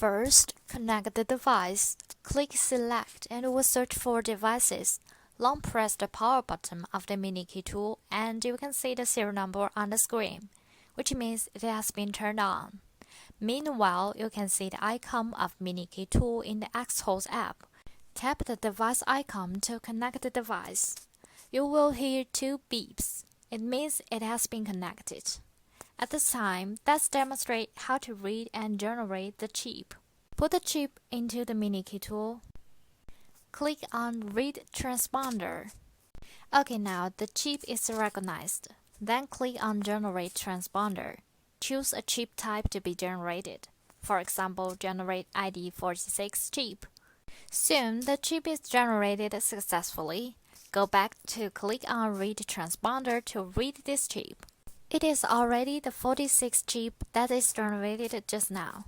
First, connect the device. Click Select and it will search for devices. Long press the power button of the mini key tool and you can see the serial number on the screen, which means it has been turned on. Meanwhile, you can see the icon of mini key tool in the Xhorse app. Tap the device icon to connect the device. You will hear two beeps. It means it has been connected. At this time, let's demonstrate how to read and generate the chip. Put the chip into the mini key tool. Click on Read Transponder. Okay, now the chip is recognized. Then click on Generate Transponder. Choose a chip type to be generated. For example, generate ID46 chip. Soon, the chip is generated successfully. Go back to click on Read Transponder to read this chip. It is already the 46 chip that is generated just now.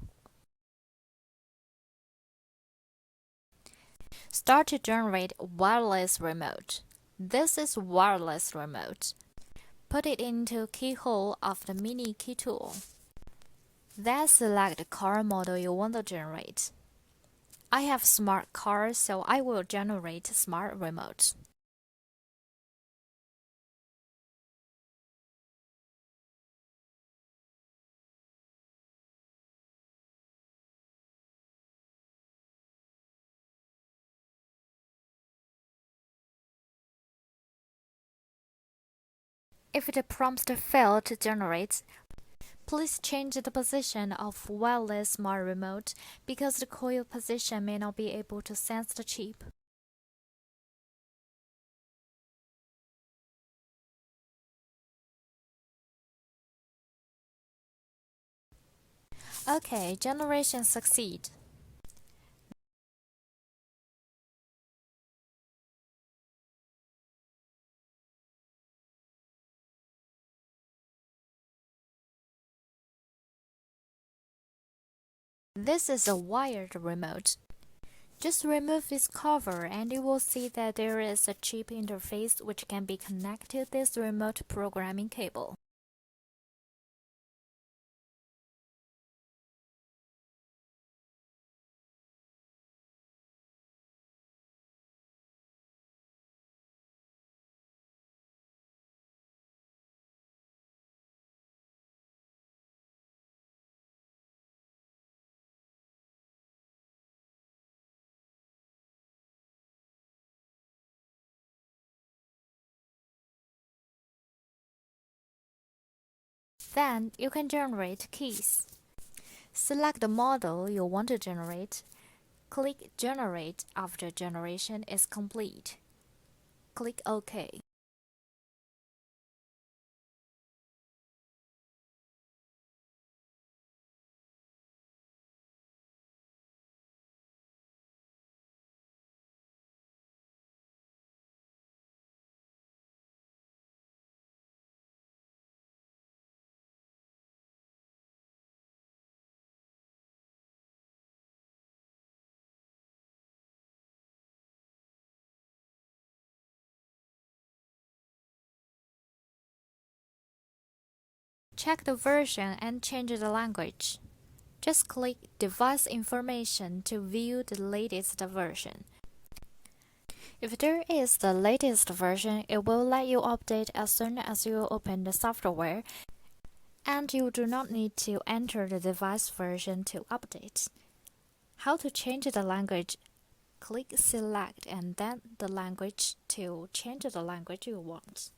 Start to generate wireless remote. This is wireless remote. Put it into keyhole of the mini key tool. Then select the car model you want to generate. I have smart car, so I will generate smart remote. If the prompt failed to generate, please change the position of wireless smart remote because the coil position may not be able to sense the chip. Okay, generation succeed. This is a wired remote. Just remove this cover and you will see that there is a chip interface which can be connected to this remote programming cable. Then you can generate keys. Select the model you want to generate. Click Generate after generation is complete. Click OK. Check the version and change the language. Just click Device Information to view the latest version. If there is the latest version, it will let you update as soon as you open the software, and you do not need to enter the device version to update. How to change the language? Click Select and then the language to change the language you want.